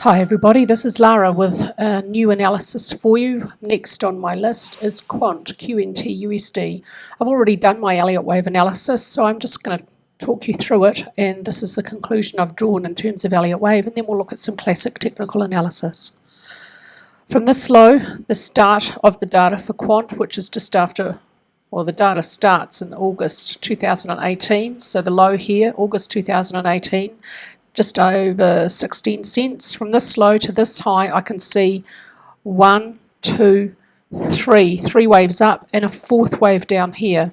Hi everybody, this is Lara with a new analysis for you. Next on my list is Quant, QNT-USD. I've already done my Elliott Wave analysis, so I'm just going to talk you through it, and this is the conclusion I've drawn in terms of Elliott Wave, and then we'll look at some classic technical analysis. From this low, the start of the data for Quant, which is just after, well, the data starts in August 2018, so the low here, August 2018, just over 16 cents. From this low to this high, I can see 1, 2, 3 waves up and a fourth wave down here.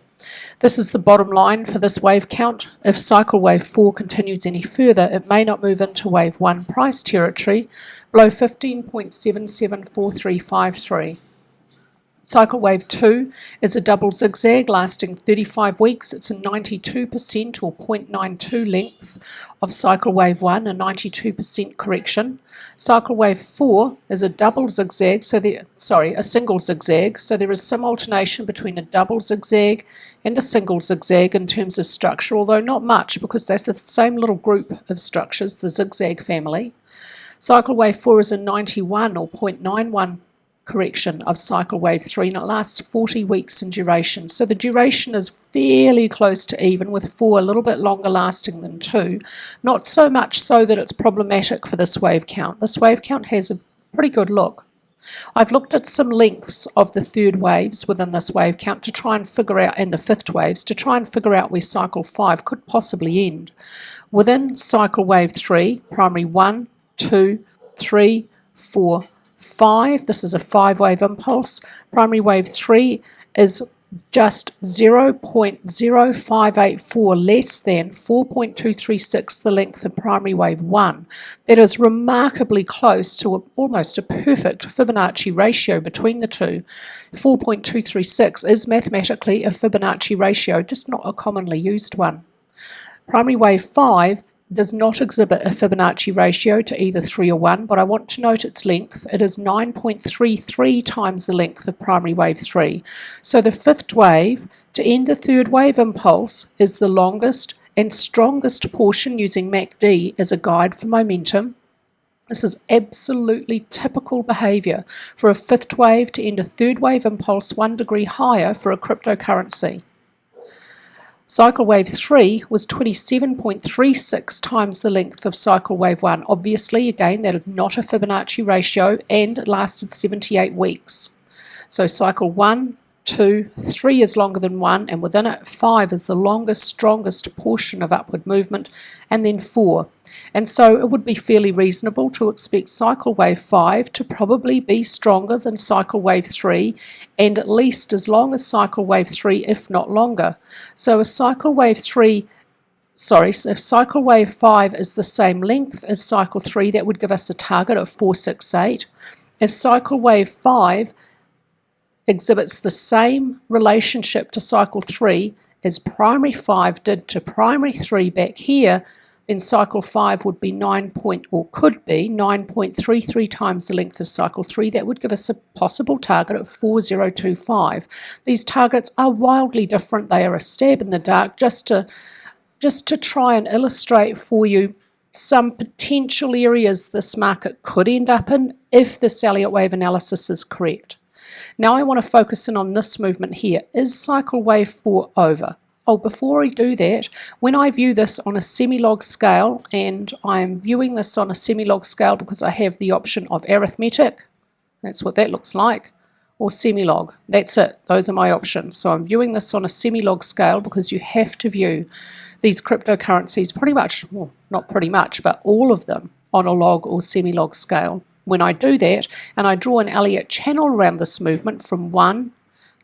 This is the bottom line for this wave count. If cycle wave 4 continues any further, it may not move into wave 1 price territory below 15.774353. Cycle wave 2 is a double zigzag lasting 35 weeks. It's a 92% or 0.92 length of cycle wave 1, a 92% correction. Cycle wave 4 is a double zigzag, a single zigzag, so there is some alternation between a double zigzag and a single zigzag in terms of structure, although not much because that's the same little group of structures, the zigzag family. Cycle wave 4 is a 91 or 0.91 correction of cycle wave 3, and it lasts 40 weeks in duration. So the duration is fairly close to even, with 4 a little bit longer lasting than 2. Not so much so that it's problematic for this wave count. This wave count has a pretty good look. I've looked at some lengths of the third waves within this wave count to try and figure out, and the fifth waves, to try and figure out where cycle 5 could possibly end. Within cycle wave 3, primary 1, 2, 3, 4, 5, this is a 5-wave impulse. Primary wave 3 is just 0.0584 less than 4.236 the length of primary wave 1. That is remarkably close to almost a perfect Fibonacci ratio between the two. 4.236 is mathematically a Fibonacci ratio, just not a commonly used one. Primary wave 5 does not exhibit a Fibonacci ratio to either 3 or 1, but I want to note its length. It is 9.33 times the length of primary wave 3. So the fifth wave, to end the third wave impulse, is the longest and strongest portion using MACD as a guide for momentum. This is absolutely typical behavior for a fifth wave to end a third wave impulse 1 degree higher for a cryptocurrency. Cycle wave 3 was 27.36 times the length of cycle wave 1. Obviously, again, that is not a Fibonacci ratio, and it lasted 78 weeks. So cycle 1, 2, 3 is longer than 1, and within it 5 is the longest, strongest portion of upward movement, and then 4. And so it would be fairly reasonable to expect cycle wave 5 to probably be stronger than cycle wave 3, and at least as long as cycle wave 3, if not longer. So if cycle wave 5 is the same length as cycle 3, that would give us a target of 468. If cycle wave 5 exhibits the same relationship to cycle 3 as primary 5 did to primary 3 back here, then cycle 5 would be could be 9.33 times the length of cycle 3. That would give us a possible target of 4025. These targets are wildly different. They are a stab in the dark just to try and illustrate for you some potential areas this market could end up in if this Elliott Wave analysis is correct. Now I want to focus in on this movement here. Is cycle wave 4 over? Oh, before I do that, when I view this on a semi-log scale, and I'm viewing this on a semi-log scale because I have the option of arithmetic, that's what that looks like, or semi-log, that's it, those are my options. So I'm viewing this on a semi-log scale because you have to view these cryptocurrencies pretty much, well, not pretty much, but all of them on a log or semi-log scale. When I do that, and I draw an Elliott channel around this movement from 1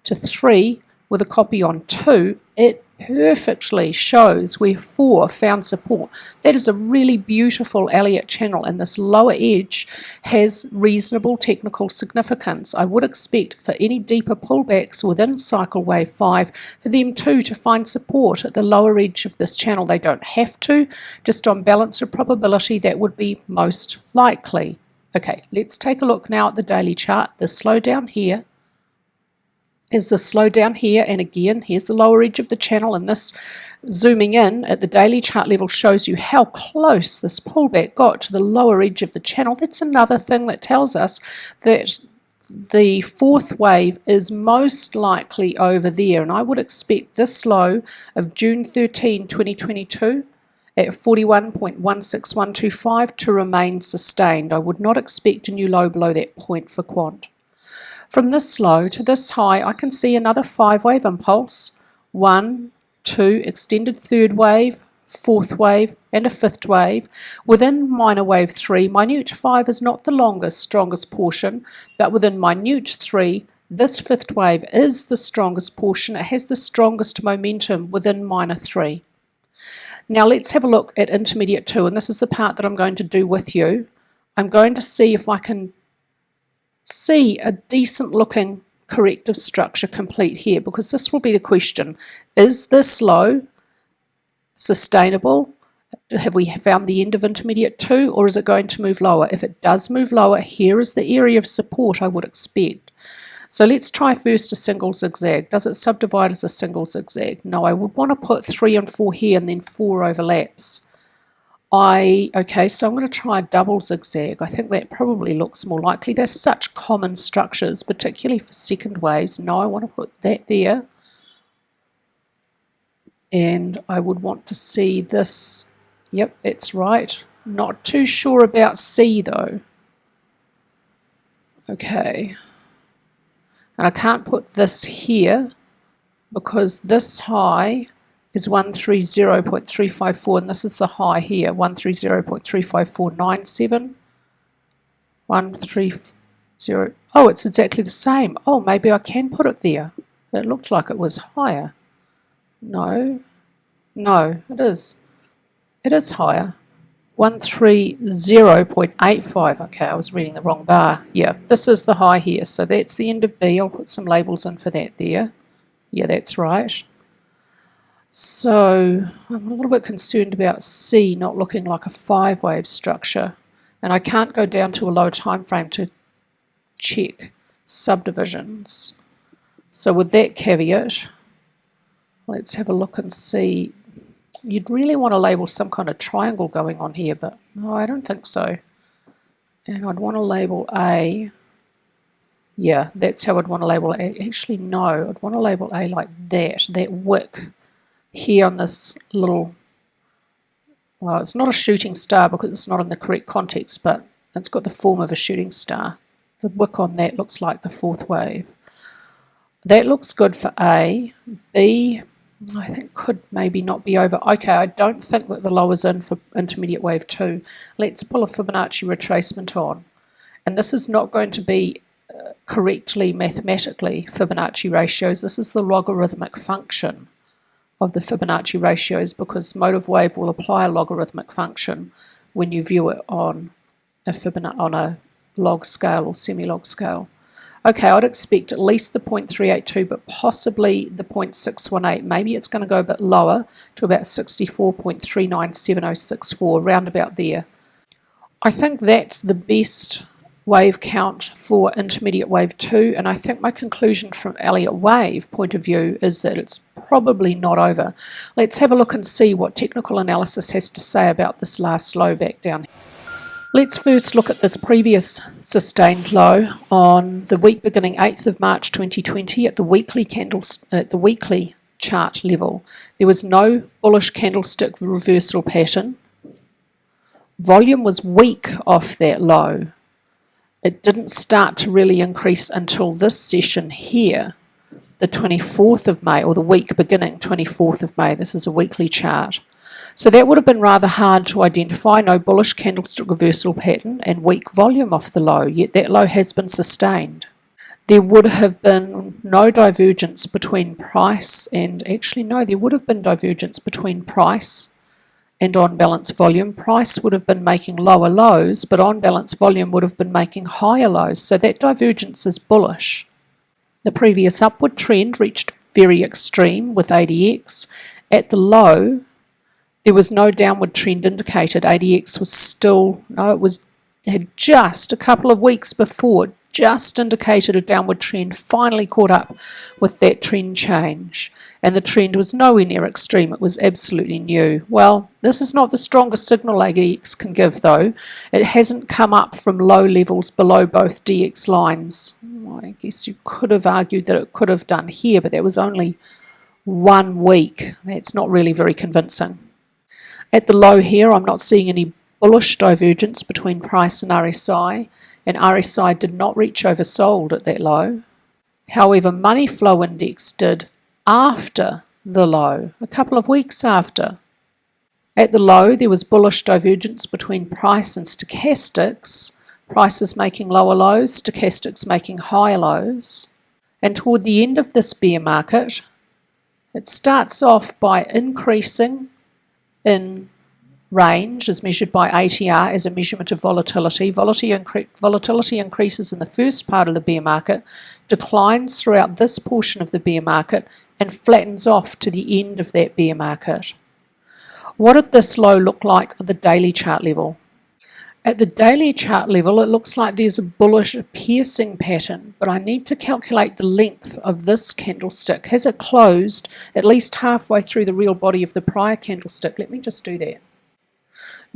to 3 with a copy on 2, it perfectly shows where 4 found support. That is a really beautiful Elliott channel, and this lower edge has reasonable technical significance. I would expect for any deeper pullbacks within cycle wave 5 for them too to find support at the lower edge of this channel. They don't have to, just on balance of probability that would be most likely. Okay, let's take a look now at the daily chart. The slowdown here is the slowdown here, and again here's the lower edge of the channel, and this zooming in at the daily chart level shows you how close this pullback got to the lower edge of the channel. That's another thing that tells us that the fourth wave is most likely over there, and I would expect this low of June 13, 2022 at 41.16125 to remain sustained. I would not expect a new low below that point for Quant. From this low to this high, I can see another 5-wave impulse, 1, 2, extended third wave, fourth wave, and a fifth wave. Within minor wave 3, minute 5 is not the longest, strongest portion, but within minute 3, this fifth wave is the strongest portion. It has the strongest momentum within minor 3. Now let's have a look at intermediate 2, and this is the part that I'm going to do with you. I'm going to see if I can see a decent looking corrective structure complete here, because this will be the question. Is this low sustainable? Have we found the end of intermediate 2, or is it going to move lower? If it does move lower, here is the area of support I would expect. So let's try first a single zigzag. Does it subdivide as a single zigzag? No, I would want to put 3 and 4 here and then 4 overlaps. Okay, so I'm going to try a double zigzag. I think that probably looks more likely. They're such common structures, particularly for second waves. No, I want to put that there. And I would want to see this. Yep, that's right. Not too sure about C though. Okay. And I can't put this here because this high is 130.354, and this is the high here, 130.35497. 130. Oh, it's exactly the same. Oh, maybe I can put it there. It looked like it was higher. No, it is. It is higher. 130.85. Okay, I was reading the wrong bar. Yeah, this is the high here. So that's the end of B. I'll put some labels in for that there. Yeah, that's right. So I'm a little bit concerned about C not looking like a 5-wave structure. And I can't go down to a low time frame to check subdivisions. So with that caveat, let's have a look and see. You'd really want to label some kind of triangle going on here, but no, I don't think so. And I'd want to label A. Yeah, that's how I'd want to label it. Actually, no, I'd want to label A like that wick here on this little, well, it's not a shooting star because it's not in the correct context, but it's got the form of a shooting star. The wick on that looks like the fourth wave. That looks good for A. B, I think could maybe not be over. Okay, I don't think that the low is in for intermediate wave 2. Let's pull a Fibonacci retracement on. And this is not going to be correctly mathematically Fibonacci ratios. This is the logarithmic function of the Fibonacci ratios, because motive wave will apply a logarithmic function when you view it on a log scale or semi-log scale. Okay, I'd expect at least the 0.382, but possibly the 0.618. Maybe it's going to go a bit lower to about 64.397064, round about there. I think that's the best wave count for intermediate wave 2, and I think my conclusion from Elliott Wave point of view is that it's probably not over. Let's have a look and see what technical analysis has to say about this last low back down here. Let's first look at this previous sustained low on the week beginning 8th of March 2020 at the weekly chart level. There was no bullish candlestick reversal pattern. Volume was weak off that low. It didn't start to really increase until this session here, the 24th of May, or the week beginning 24th of May. This is a weekly chart. So that would have been rather hard to identify. No bullish candlestick reversal pattern and weak volume off the low, yet that low has been sustained. There would have been no divergence between price and, actually no, there would have been divergence between price and on balance volume. Price would have been making lower lows, but on balance volume would have been making higher lows. So that divergence is bullish. The previous upward trend reached very extreme with ADX. At the low, there was no downward trend indicated. ADX was still, no, it was had just a couple of weeks before just indicated a downward trend, finally caught up with that trend change. And the trend was nowhere near extreme, it was absolutely new. Well, this is not the strongest signal ADX can give though. It hasn't come up from low levels below both DX lines. I guess you could have argued that it could have done here, but that was only 1 week. That's not really very convincing. At the low here, I'm not seeing any bullish divergence between price and RSI, and RSI did not reach oversold at that low. However, money flow index did after the low, a couple of weeks after. At the low, there was bullish divergence between price and stochastics, prices making lower lows, stochastics making higher lows. And toward the end of this bear market, it starts off by increasing in range as measured by ATR as a measurement of volatility. Volatility increases in the first part of the bear market, declines throughout this portion of the bear market, and flattens off to the end of that bear market. What did this low look like at the daily chart level? At the daily chart level, it looks like there's a bullish piercing pattern, but I need to calculate the length of this candlestick. Has it closed at least halfway through the real body of the prior candlestick? Let me just do that.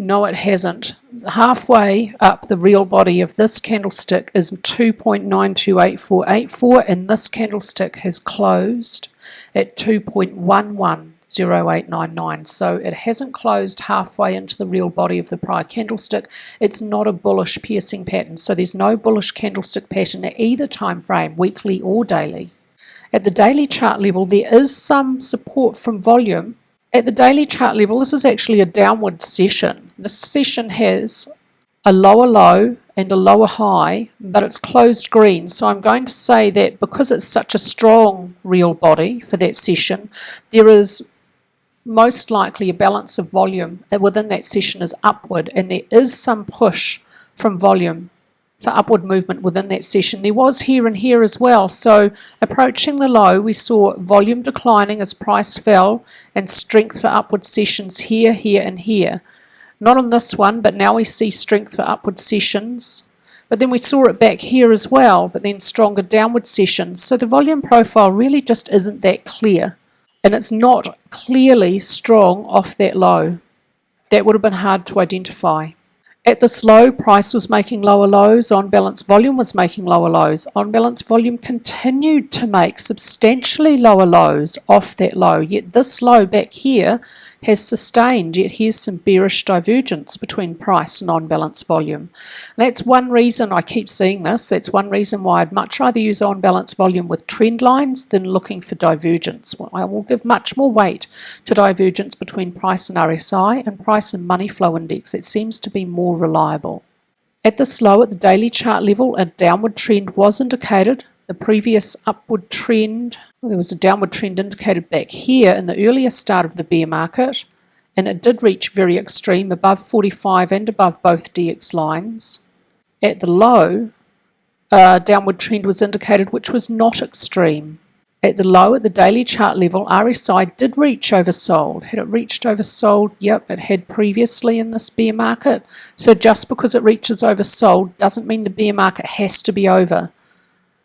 No, it hasn't. Halfway up the real body of this candlestick is 2.928484, and this candlestick has closed at 2.110899. So it hasn't closed halfway into the real body of the prior candlestick. It's not a bullish piercing pattern. So there's no bullish candlestick pattern at either time frame, weekly or daily. At the daily chart level, there is some support from volume. At the daily chart level, this is actually a downward session. This session has a lower low and a lower high, but it's closed green. So I'm going to say that because it's such a strong real body for that session, there is most likely a balance of volume within that session is upward, and there is some push from volume for upward movement within that session. There was here and here as well. So approaching the low, we saw volume declining as price fell and strength for upward sessions here, here, and here. Not on this one, but now we see strength for upward sessions. But then we saw it back here as well, but then stronger downward sessions. So the volume profile really just isn't that clear. And it's not clearly strong off that low. That would have been hard to identify. At this low, price was making lower lows, on balance volume was making lower lows. On balance volume continued to make substantially lower lows off that low, yet this low back here has sustained, yet here's some bearish divergence between price and on balance volume. And that's one reason I keep seeing this. That's one reason why I'd much rather use on balance volume with trend lines than looking for divergence. I will give much more weight to divergence between price and RSI and price and money flow index. It seems to be more reliable. At this low at the daily chart level, a downward trend was indicated. The previous upward trend, well, there was a downward trend indicated back here in the earlier start of the bear market, and it did reach very extreme above 45 and above both DX lines. At the low, a downward trend was indicated which was not extreme. At the low at the daily chart level, RSI did reach oversold. Had it reached oversold? Yep, it had previously in this bear market. So just because it reaches oversold doesn't mean the bear market has to be over.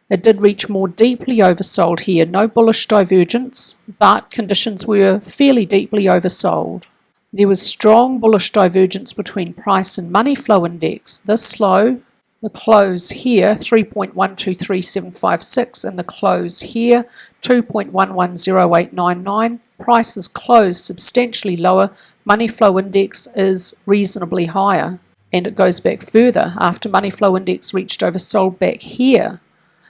It did reach more deeply oversold here. No bullish divergence, but conditions were fairly deeply oversold. There was strong bullish divergence between price and money flow index. This low, the close here, 3.123756, and the close here, 2.110899. Price is closed substantially lower. Money flow index is reasonably higher. And it goes back further after money flow index reached oversold back here.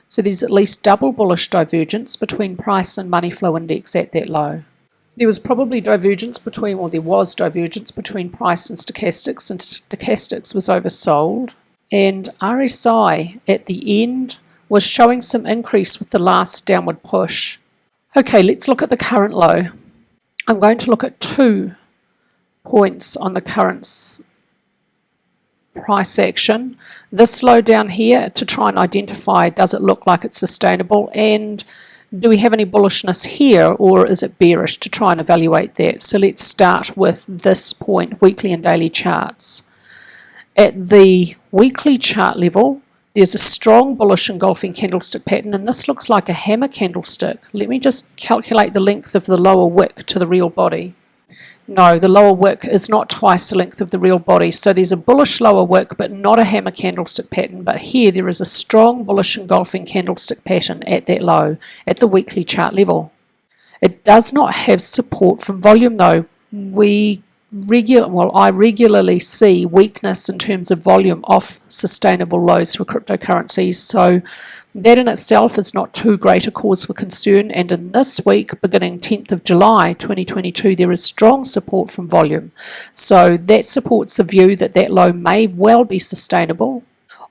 So there's at least double bullish divergence between price and money flow index at that low. There was probably divergence between, or there was divergence between price and stochastics was oversold. And RSI at the end was showing some increase with the last downward push. Okay, let's look at the current low. I'm going to look at 2 points on the current price action. This low down here to try and identify, does it look like it's sustainable, and do we have any bullishness here, or is it bearish, to try and evaluate that. So let's start with this point, weekly and daily charts. At the weekly chart level, there's a strong bullish engulfing candlestick pattern, and this looks like a hammer candlestick. Let me just calculate the length of the lower wick to the real body. No, the lower wick is not twice the length of the real body, so there's a bullish lower wick but not a hammer candlestick pattern. But here there is a strong bullish engulfing candlestick pattern at that low, at the weekly chart level. It does not have support from volume though. I regularly see weakness in terms of volume off sustainable lows for cryptocurrencies, so that in itself is not too great a cause for concern. And in this week, beginning 10th of July 2022, there is strong support from volume, so that supports the view that that low may well be sustainable.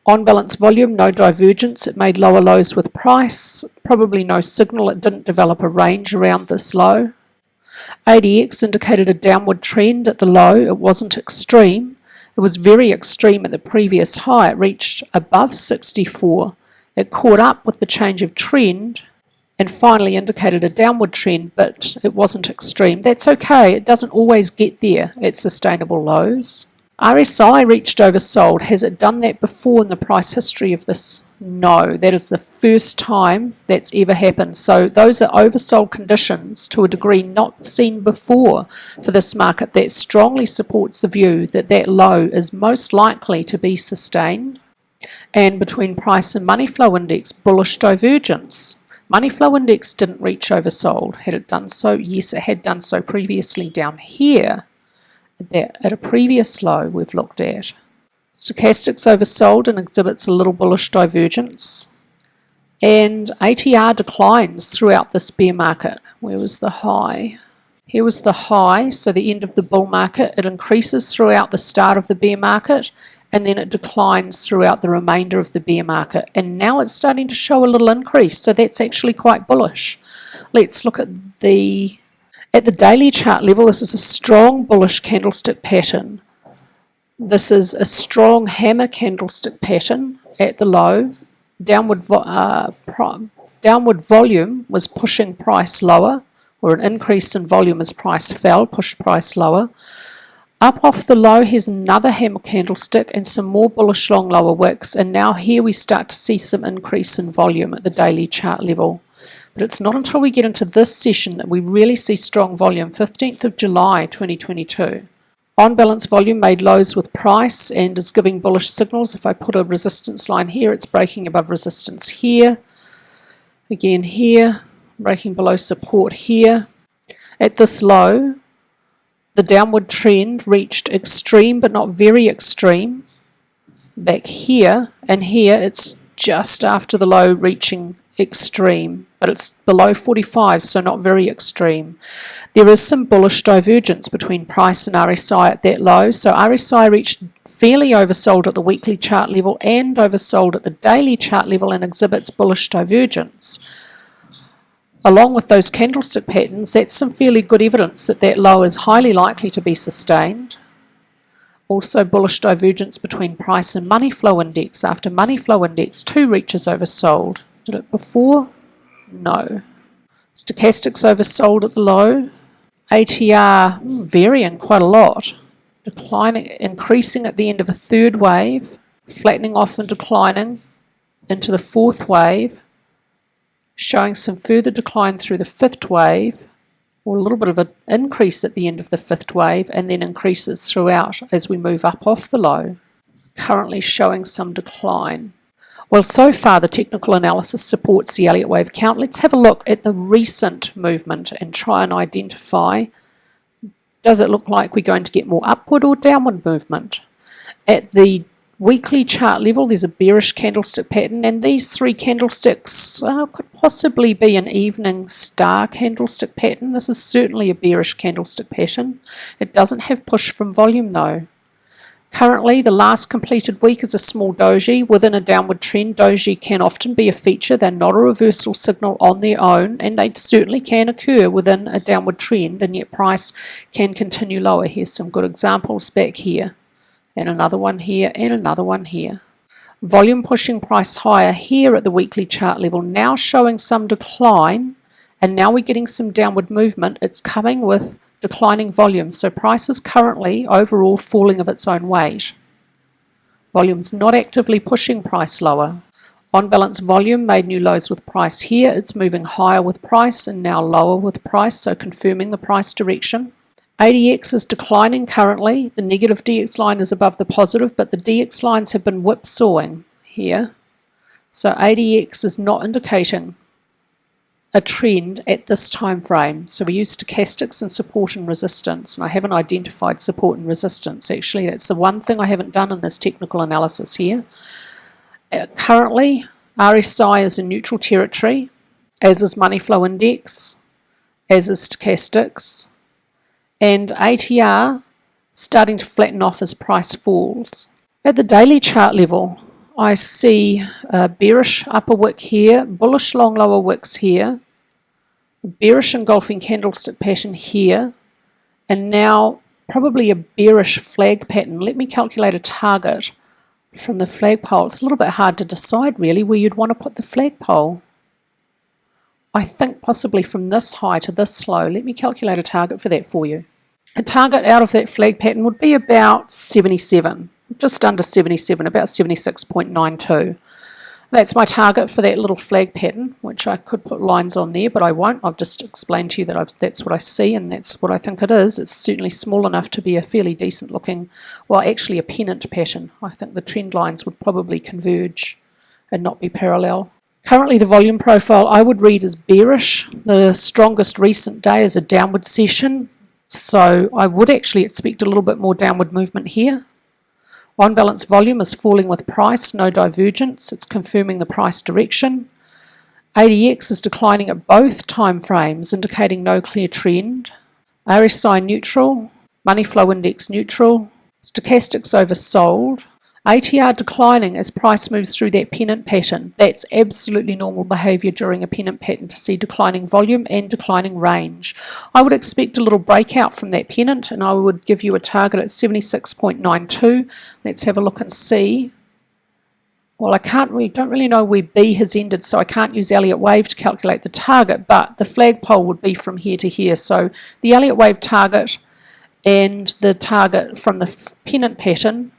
On balance volume, no divergence. It made lower lows with price, probably no signal. It didn't develop a range around this low. ADX indicated a downward trend at the low. It wasn't extreme. It was very extreme at the previous high. It reached above 64. It caught up with the change of trend and finally indicated a downward trend, but it wasn't extreme. That's okay. It doesn't always get there at sustainable lows. RSI reached oversold. Has it done that before in the price history of this? No, that is the first time that's ever happened. So those are oversold conditions to a degree not seen before for this market. That strongly supports the view that that low is most likely to be sustained. And between price and money flow index, bullish divergence. Money flow index didn't reach oversold. Had it done so? Yes, it had done so previously down here. At a previous low we've looked at. Stochastics oversold and exhibits a little bullish divergence. And ATR declines throughout this bear market. Where was the high? Here was the high, so the end of the bull market. It increases throughout the start of the bear market, and then it declines throughout the remainder of the bear market. And now it's starting to show a little increase, so that's actually quite bullish. Let's look at the daily chart level. This is a strong bullish candlestick pattern. This is a strong hammer candlestick pattern at the low. Downward volume was pushing price lower, or an increase in volume as price fell, pushed price lower. Up off the low, here's another hammer candlestick and some more bullish long lower wicks, and now here we start to see some increase in volume at the daily chart level. But it's not until we get into this session that we really see strong volume, 15th of July 2022. On balance volume made lows with price and is giving bullish signals. If I put a resistance line here, it's breaking above resistance here. Again here, breaking below support here. At this low, the downward trend reached extreme but not very extreme. Back here, and here it's just after the low reaching extreme, but it's below 45, so not very extreme. There is some bullish divergence between price and RSI at that low, so RSI reached fairly oversold at the weekly chart level and oversold at the daily chart level and exhibits bullish divergence. Along with those candlestick patterns, that's some fairly good evidence that that low is highly likely to be sustained. Also bullish divergence between price and money flow index after money flow index too reaches oversold. Did it before? No. Stochastics oversold at the low. ATR varying quite a lot. Declining, increasing at the end of a third wave, flattening off and declining into the fourth wave, showing some further decline through the fifth wave, or a little bit of an increase at the end of the fifth wave, and then increases throughout as we move up off the low. Currently showing some decline. Well, so far the technical analysis supports the Elliott Wave count. Let's have a look at the recent movement and try and identify, does it look like we're going to get more upward or downward movement? At the weekly chart level, there's a bearish candlestick pattern, and these three candlesticks could possibly be an evening star candlestick pattern. This is certainly a bearish candlestick pattern. It doesn't have push from volume though. Currently, the last completed week is a small doji within a downward trend. Doji can often be a feature. They're not a reversal signal on their own, and they certainly can occur within a downward trend, and yet price can continue lower. Here's some good examples back here, and another one here, and another one here. Volume pushing price higher here at the weekly chart level, now showing some decline, and now we're getting some downward movement. It's coming with declining volume, so price is currently overall falling of its own weight. Volume's not actively pushing price lower. On balance, volume made new lows with price here. It's moving higher with price and now lower with price, so confirming the price direction. ADX is declining currently. The negative DX line is above the positive, but the DX lines have been whipsawing here. So ADX is not indicating a trend at this time frame. So we use stochastics and support and resistance, and I haven't identified support and resistance. Actually, that's the one thing I haven't done in this technical analysis here. Currently, RSI is in neutral territory, as is money flow index, as is stochastics, and ATR starting to flatten off as price falls. At the daily chart level, I see a bearish upper wick here, bullish long lower wicks here, a bearish engulfing candlestick pattern here, and now probably a bearish flag pattern. Let me calculate a target from the flagpole. It's a little bit hard to decide really where you'd want to put the flagpole. I think possibly from this high to this low. Let me calculate a target for that for you. A target out of that flag pattern would be about 77, just under 77, about 76.92. That's my target for that little flag pattern, which I could put lines on there, but I won't. I've just explained to you that that's what I see and that's what I think it is. It's certainly small enough to be a fairly decent looking, well, actually a pennant pattern. I think the trend lines would probably converge and not be parallel. Currently the volume profile I would read as bearish. The strongest recent day is a downward session, so I would actually expect a little bit more downward movement here. On balance, volume is falling with price, no divergence. It's confirming the price direction. ADX is declining at both time frames, indicating no clear trend. RSI neutral, money flow index neutral, stochastics oversold. ATR declining as price moves through that pennant pattern. That's absolutely normal behaviour during a pennant pattern to see declining volume and declining range. I would expect a little breakout from that pennant and I would give you a target at 76.92. Let's have a look and see. Well, don't really know where B has ended, so I can't use Elliott Wave to calculate the target, but the flagpole would be from here to here. So the Elliott Wave target and the target from the pennant pattern,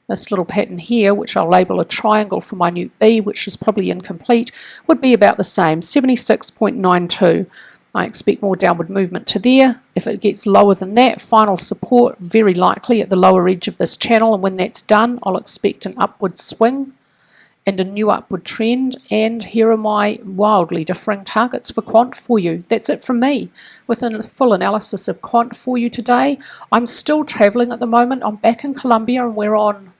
this little pattern here, which I'll label a triangle for minute B, which is probably incomplete, would be about the same, 76.92. I expect more downward movement to there. If it gets lower than that, final support very likely at the lower edge of this channel, and when that's done, I'll expect an upward swing and a new upward trend. And here are my wildly differing targets for Quant for you. That's it from me with a full analysis of Quant for you today. I'm still traveling at the moment. I'm back in Colombia and we're on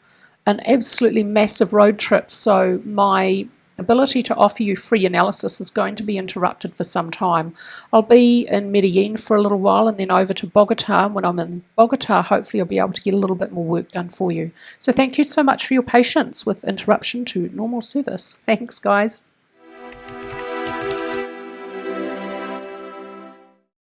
an absolutely massive road trip, so my ability to offer you free analysis is going to be interrupted for some time. I'll be in Medellin for a little while and then over to Bogota. When I'm in Bogota, hopefully I'll be able to get a little bit more work done for you. So thank you so much for your patience with interruption to normal service. Thanks, guys.